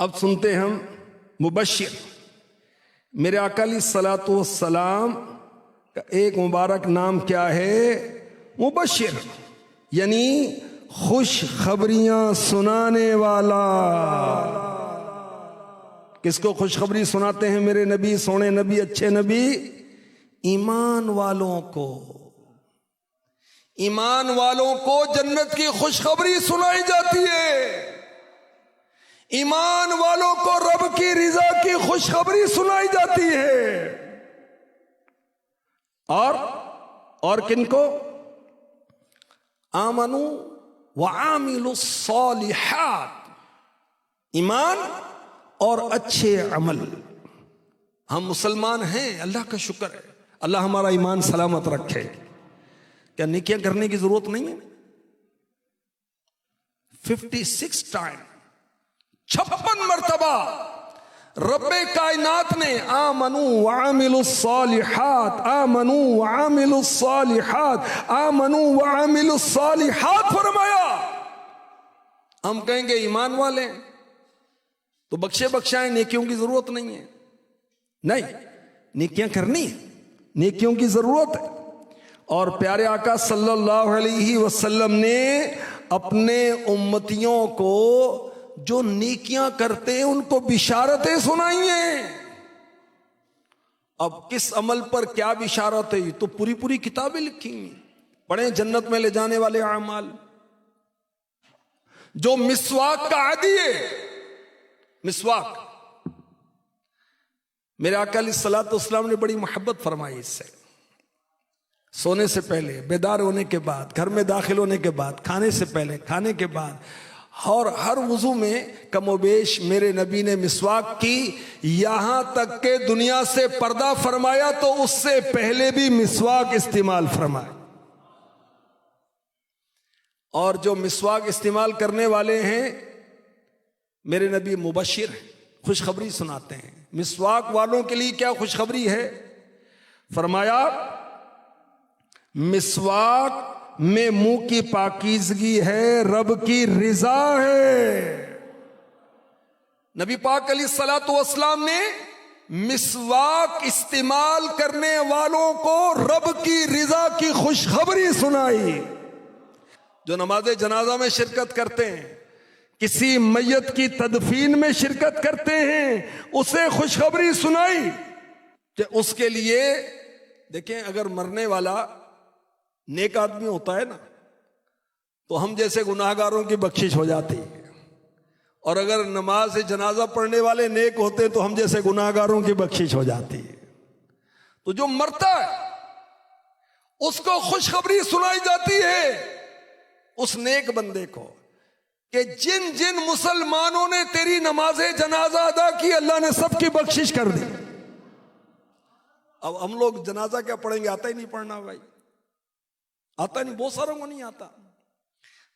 अब सुनते हम मुबश्शिर। मेरे आका अलैहिस्सलातु वस्सलाम का एक मुबारक नाम क्या है? मुबश्शिर, यानी खुश खबरियां सुनाने वाला। किसको खुशखबरी सुनाते हैं मेरे नबी, सोने नबी, अच्छे नबी? ईमान वालों को। ईमान वालों को जन्नत की खुशखबरी सुनाई जाती है। ईमान वालों को रब की रिजा की खुशखबरी सुनाई जाती है। और किनको? आमनु व आमिलु सालिहात, ईमान और अच्छे अमल। हम मुसलमान हैं, अल्लाह का शुक्र है, अल्लाह हमारा ईमान सलामत रखे। क्या नेकियां करने की जरूरत नहीं है? 56 टाइम, 56 मरतबा रब्बे कायनात ने आमनु व आमिलु सालिहात, आमनु व आमिलु सालिहात, आमनु व आमिलु सालिहात फरमाया। हम कहेंगे ईमान वाले तो बख्शे बख्शाएं, नेकियों की जरूरत नहीं है। नहीं, नेकियां करनी है, नेकियों की जरूरत है। और प्यारे आका सल्लल्लाहु अलैहि वसल्लम ने अपने उम्मतियों को जो नेकियां करते हैं उनको बिशारतें सुनाई हैं। अब किस अमल पर क्या बिशारत है, तो पूरी पूरी किताबें लिखी हैं। पढ़े जन्नत में ले जाने वाले अमाल। जो मिसवाक का आदी है, मिसवाक, मेरे आका अलैहिस्सलातु वस्सलाम ने बड़ी मोहब्बत फरमाई इससे। सोने से पहले, बेदार होने के बाद, घर में दाखिल होने के बाद, खाने से पहले, खाने के बाद, और हर वुजू में कमोबेश मेरे नबी ने मिसवाक की। यहां तक के दुनिया से पर्दा फरमाया तो उससे पहले भी मिसवाक इस्तेमाल फरमाया। और जो मिसवाक इस्तेमाल करने वाले हैं मेरे नबी मुबश्शिर हैं, खुशखबरी सुनाते हैं। मिसवाक वालों के लिए क्या खुशखबरी है? फरमाया मिसवाक में मुंह की पाकीज़गी है, रब की रिजा है। नबी पाक अलैहिस्सलातु वस्सलाम ने मिसवाक इस्तेमाल करने वालों को रब की रिजा की खुशखबरी सुनाई। जो नमाज जनाजा में शिरकत करते हैं, किसी मैयत की तदफीन में शिरकत करते हैं, उसे खुशखबरी सुनाई कि उसके लिए, देखें, अगर मरने वाला नेक आदमी होता है ना, तो हम जैसे गुनाहगारों की बख्शिश हो जाती है, और अगर नमाज जनाजा पढ़ने वाले नेक होते तो हम जैसे गुनाहगारों की बख्शिश हो जाती है। तो जो मरता है उसको खुशखबरी सुनाई जाती है उस नेक बंदे को कि जिन जिन मुसलमानों ने तेरी नमाज जनाजा अदा की, अल्लाह ने सबकी बख्शिश कर दी। अब हम लोग जनाजा क्या पढ़ेंगे, आता ही नहीं पढ़ना भाई, आता नहीं, बहुत सारों को नहीं आता।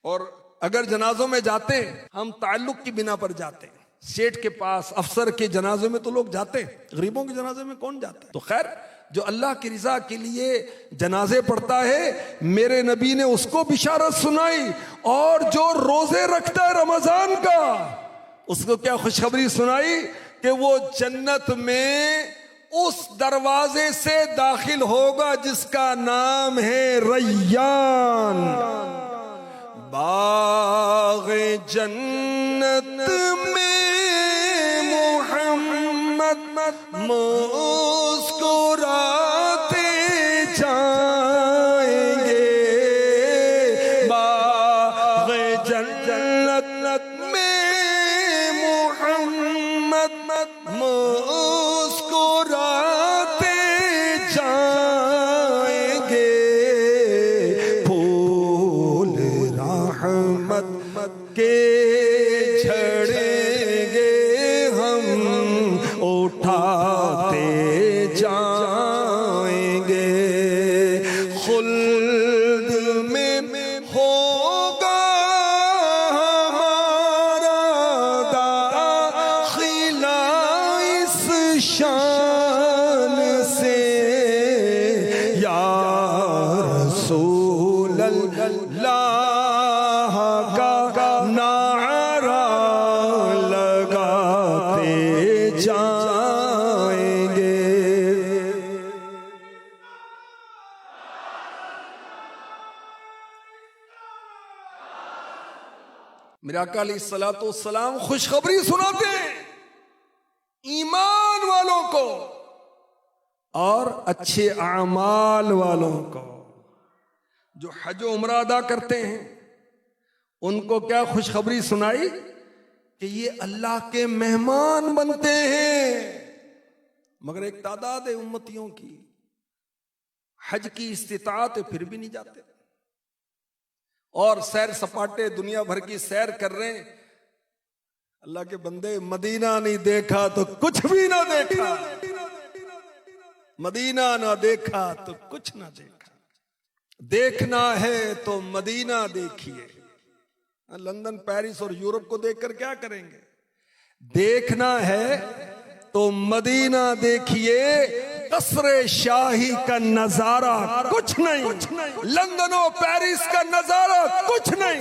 और अगर जनाजों में जाते हम ताल्लुक की बिना पर जाते, सेठ के पास, अफसर के जनाजे में तो लोग जाते, गरीबों के जनाजे में कौन जाता है। तो खैर, जो अल्लाह की रिजा के लिए जनाजे पढ़ता है, मेरे नबी ने उसको बिशारत सुनाई। और जो रोजे रखता है रमजान का, उसको क्या खुशखबरी सुनाई कि वो जन्नत में उस दरवाजे से दाखिल होगा जिसका नाम है रैयान। बाग़े जन्नत में मोहम्मद मुस्कुराते जाएंगे। बाग़े जन्नत में मोहम्मद मुस्कुराते जाएंगे। फूल रहमत के झड़ेंगे हम उठाते जाएंगे। खुल्द में होगा हमारा दाखिला इस शान से। या रसूल अल्लाह का नारा लगाते जाएंगे। मेरे आका अलैहिस्सलातु वस्सलाम खुशखबरी सुनाते हैं ईमान वालों को और अच्छे आमाल वालों को। जो हज उम्रा अदा करते हैं उनको क्या खुशखबरी सुनाई कि ये अल्लाह के मेहमान बनते हैं। मगर एक तादाद है उम्मतियों की, हज की इस्तिताअत फिर भी नहीं जाते, और सैर सपाटे दुनिया भर की सैर कर रहे हैं। अल्लाह के बंदे, मदीना नहीं देखा तो कुछ भी ना देखा, मदीना ना देखा तो कुछ ना देखा। देखना है तो मदीना देखिए। लंदन, पेरिस और यूरोप को देखकर क्या करेंगे। देखना है तो मदीना देखिए। कसरे शाही का नजारा कुछ नहीं, लंदन और पेरिस का नजारा कुछ नहीं।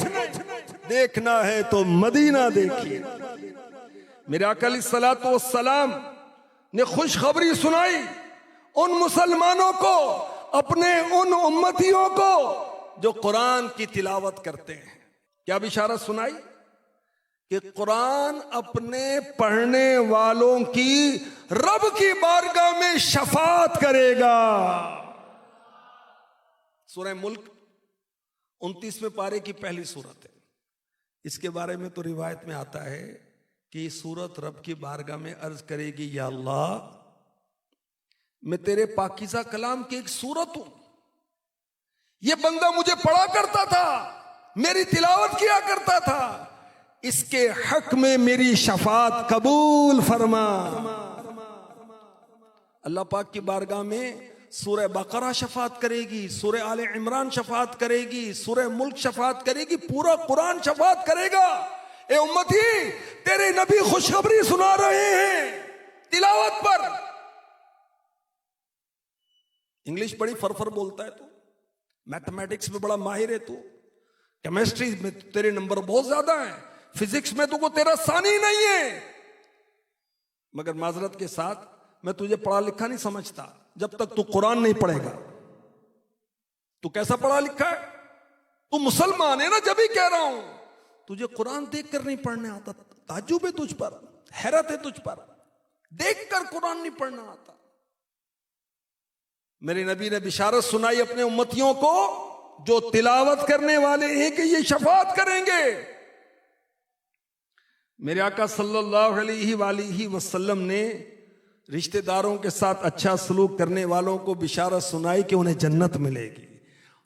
देखना है तो मदीना देखिए। मेरे आका अलैहिस्सलातु वस्सलाम ने खुशखबरी सुनाई उन मुसलमानों को, अपने उन उम्मतियों को जो कुरान की तिलावत करते हैं। क्या बिशारत सुनाई कि कुरान अपने पढ़ने वालों की रब की बारगाह में शफाअत करेगा। सूरह मुल्क 29वें पारे की पहली सूरत है। इसके बारे में तो रिवायत में आता है कि सूरत रब की बारगाह में अर्ज करेगी, या अल्लाह, मैं तेरे पाकीज़ा कलाम की एक सूरत हूं, ये बंदा मुझे पढ़ा करता था, मेरी तिलावत किया करता था, इसके हक में मेरी शफाअत कबूल फरमा। अल्लाह पाक की बारगाह में सूरह बकरा शफाअत करेगी, सूरह आले इमरान शफाअत करेगी, सूरह मुल्क शफाअत करेगी, पूरा कुरान शफाअत करेगा। ए उम्मती, तेरे नबी खुशखबरी सुना रहे हैं तिलावत पर। इंग्लिश बड़ी फरफर बोलता है तू, मैथमेटिक्स में बड़ा माहिर है तू, केमिस्ट्री में तेरे नंबर बहुत ज्यादा है, फिजिक्स में तो को तेरा सानी नहीं है। मगर माजरत के साथ मैं तुझे पढ़ा लिखा नहीं समझता जब तक तू कुरान नहीं पढ़ेगा। तू कैसा पढ़ा लिखा है? तू मुसलमान है ना, जब भी कह रहा हूं तुझे कुरान देख कर नहीं पढ़ने आता। ताज्जुब है तुझ पर, हैरत है तुझ पर, देख कर कुरान नहीं पढ़ना आता। मेरे नबी ने बिशारत सुनाई अपने उम्मतियों को जो तिलावत करने वाले हैं कि ये शफाअत करेंगे। मेरे आका सल्लल्लाहु अलैहि वसल्लम ने रिश्तेदारों के साथ अच्छा सलूक करने वालों को बिशारत सुनाई कि उन्हें जन्नत मिलेगी।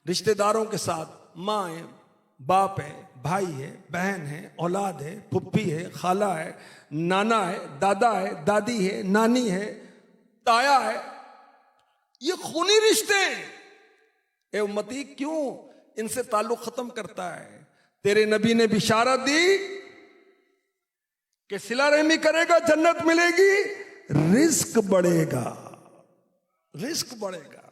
रिश्तेदारों के साथ माँ है, बाप है, भाई है, बहन है, औलाद है, फुप्पी है, खाला है, नाना है, दादा है, दादी है, नानी है, ताया है, ये खूनी रिश्ते हैं। ए उम्मती, क्यों इनसे ताल्लुक खत्म करता है? तेरे नबी ने बिशारत दी कि सिला रहमी करेगा जन्नत मिलेगी, रिस्क बढ़ेगा, रिस्क बढ़ेगा।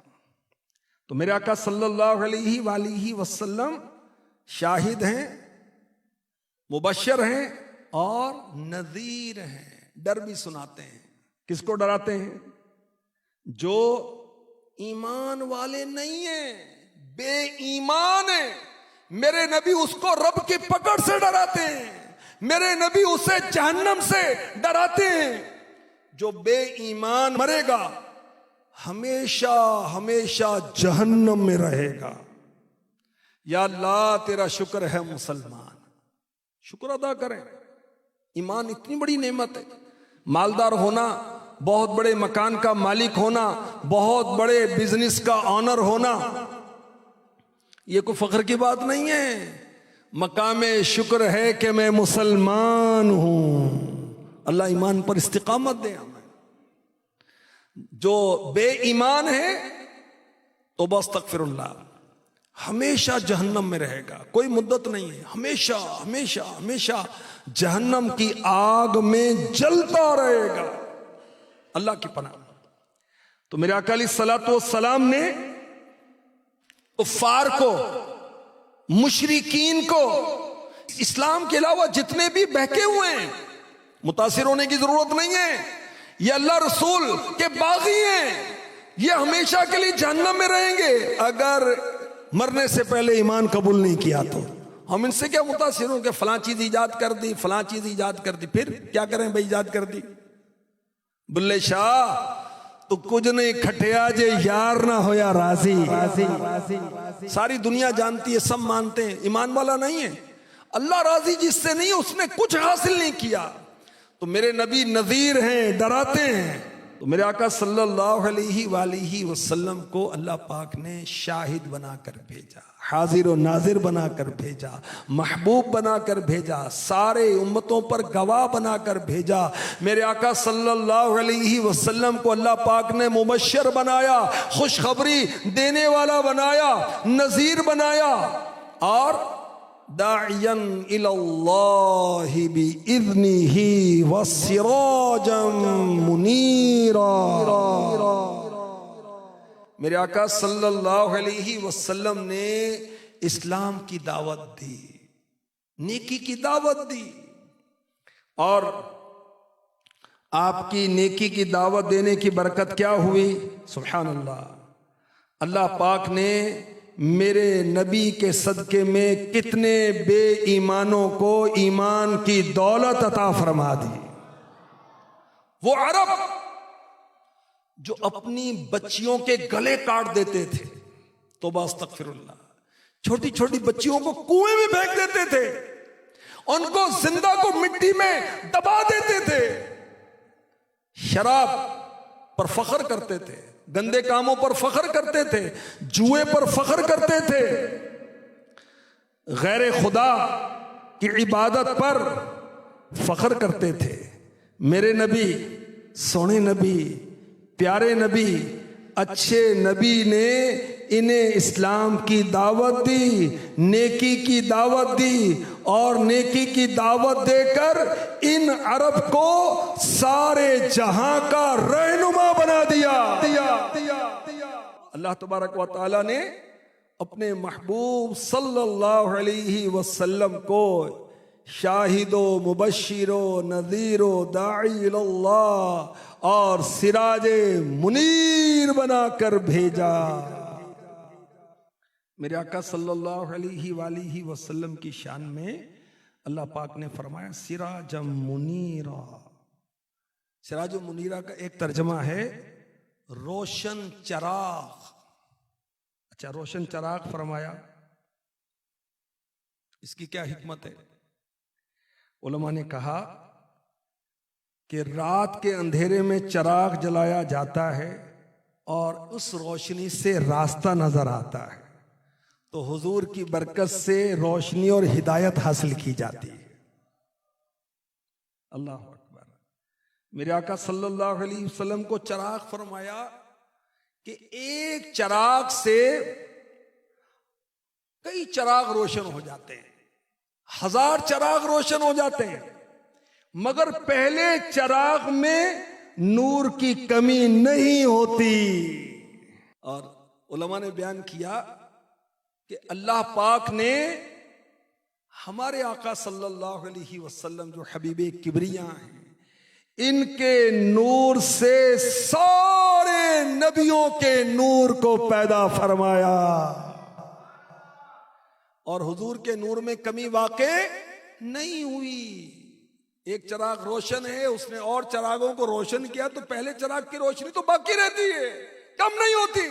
तो मेरे आका सल्लल्लाहु अलैहि वसल्लम शाहिद हैं, मुबश्शिर हैं और नज़ीर हैं, डर भी सुनाते हैं। किसको डराते हैं? जो ईमान वाले नहीं है, बेईमान है। मेरे नबी उसको रब की पकड़ से डराते हैं, मेरे नबी उसे जहन्नम से डराते हैं। जो बेईमान मरेगा हमेशा हमेशा जहन्नम में रहेगा। या अल्लाह तेरा शुक्र है मुसलमान, शुक्र अदा करें। ईमान इतनी बड़ी नेमत है। मालदार होना, बहुत बड़े मकान का मालिक होना, बहुत बड़े बिजनेस का ऑनर होना, ये कोई फख्र की बात नहीं है। मकामे शुक्र है कि मैं मुसलमान हूं। अल्लाह ईमान पर इस्तिकामत दे हमें। जो बेईमान है तो बस तकफिरुल्लाह, हमेशा जहन्नम में रहेगा, कोई मुद्दत नहीं है, हमेशा हमेशा हमेशा जहन्नम की आग में जलता रहेगा। अल्लाह की पनाह। तो मेरे आका अलैहिस्सलातु वस्सलाम ने कुफ्फार को, मुशरिकीन को, इस्लाम के अलावा जितने भी बहके हुए हैं, मुतासिर होने की जरूरत नहीं है। ये अल्लाह रसूल के बागी हैं, ये हमेशा के लिए जहन्नम में रहेंगे अगर मरने से पहले ईमान कबूल नहीं किया। तो हम इनसे क्या मुतासिर हो कि फलां चीज ईजाद कर दी, फलां चीज ईजाद कर दी, फिर क्या करें भाई, ईजाद कर दी। बुल्ले शाह तो कुछ नहीं खटिया जे यार ना होया राजी। सारी दुनिया जानती है, सब मानते हैं, ईमान वाला नहीं है। अल्लाह राजी जिससे नहीं, उसने कुछ हासिल नहीं किया। तो मेरे नबी नज़ीर हैं, डराते हैं। तो मेरे आका सल्लल्लाहु अलैहि वसल्लम को अल्लाह पाक ने शाहिद बनाकर भेजा, हाजिर और नाजिर बनाकर भेजा, महबूब बनाकर भेजा, सारे उम्मतों पर गवाह बनाकर भेजा। मेरे आका सल्लल्लाहु अलैहि वसल्लम को अल्लाह पाक ने मुबश्शिर बनाया, खुशखबरी देने वाला बनाया, नज़ीर बनाया और दाइयन इलल्लाहि बिइज़्निही वसिराजम मुनीरा। मेरे आका सल्लल्लाहु अलैहि वसल्लम ने इस्लाम की दावत दी, नेकी की दावत दी। और आपकी नेकी की दावत देने की बरकत क्या हुई? सुभान अल्लाह। अल्लाह पाक ने मेरे नबी के सदके में कितने बेईमानों को ईमान की दौलत अता फरमा दी। वो अरब जो अपनी बच्चियों के गले काट देते थे, तो बस तकफिरुल्लाह, छोटी छोटी बच्चियों को कुएं में फेंक देते थे, उनको जिंदा को मिट्टी में दबा देते थे, शराब पर फख्र करते थे, गंदे कामों पर फख्र करते थे, जुए पर फख्र करते थे, गैर खुदा की इबादत पर फख्र करते थे। मेरे नबी, सोने नबी, प्यारे नबी, अच्छे नबी ने इन्हें इस्लाम की दावत दी, नेकी की दावत दी, और नेकी की दावत देकर इन अरब को सारे जहां का रहनुमा बना दिया। अल्लाह तबारक व तआला ने अपने महबूब सल्लल्लाहु अलैहि वसल्लम को शाहिदो मुबश्शिरो नज़ीरो दाई इल्लल्लाह और सिराजे मुनीर बनाकर भेजा। मेरे आका सल्लल्लाहु अलैहि वसल्लम की शान में अल्लाह पाक ने फरमाया सिराजम मुनीरा। सिराज मुनीरा का एक तर्जमा है रोशन चराग। अच्छा, रोशन चराग फरमाया, इसकी क्या हिकमत है? उलमा ने कहा कि रात के अंधेरे में चराग जलाया जाता है और उस रोशनी से रास्ता नजर आता है, तो हुजूर की बरकत से रोशनी और हिदायत हासिल की जाती है। अल्लाह अकबर। मेरे आका सल्लल्लाहु अलैहि वसल्लम को चराग फरमाया कि एक चराग से कई चराग रोशन हो जाते हैं, 1000 चराग रोशन हो जाते हैं, मगर पहले चराग में नूर की कमी नहीं होती। और उलमा ने बयान किया कि अल्लाह पाक ने हमारे आका सल्लल्लाहु अलैहि वसल्लम जो हबीबे किबरिया हैं, इनके नूर से सारे नबियों के नूर को पैदा फरमाया और हुजूर के नूर में कमी वाक़े नहीं हुई। एक चराग रोशन है, उसने और चरागों को रोशन किया, तो पहले चराग की रोशनी तो बाकी रहती है, कम नहीं होती।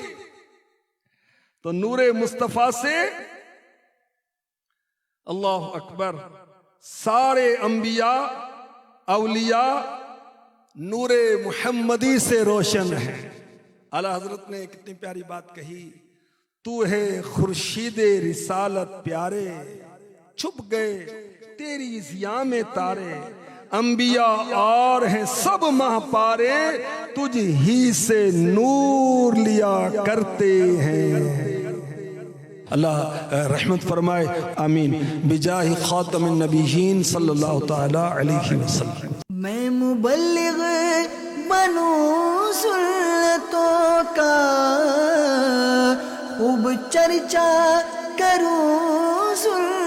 तो नूरे मुस्तफा से अल्लाह अकबर सारे अंबिया औलिया नूरे मुहम्मदी से रोशन है। आला हजरत ने कितनी प्यारी बात कही, तू है खुर्शीदे रिसालत प्यारे, छुप गए तेरी ज़िया में तारे, अंबिया और हैं सब महापारे, तुझ ही से नूर लिया करते हैं। अल्लाह रहमत फरमाए, आमीन। बिजाहि खातमिन नबीयीन सल्लल्लाहु तआला अलैहि वसल्लम। मैं मुबल्लिग बनूं सुन्नतों का, खूब चर्चा करूं सुन्नतों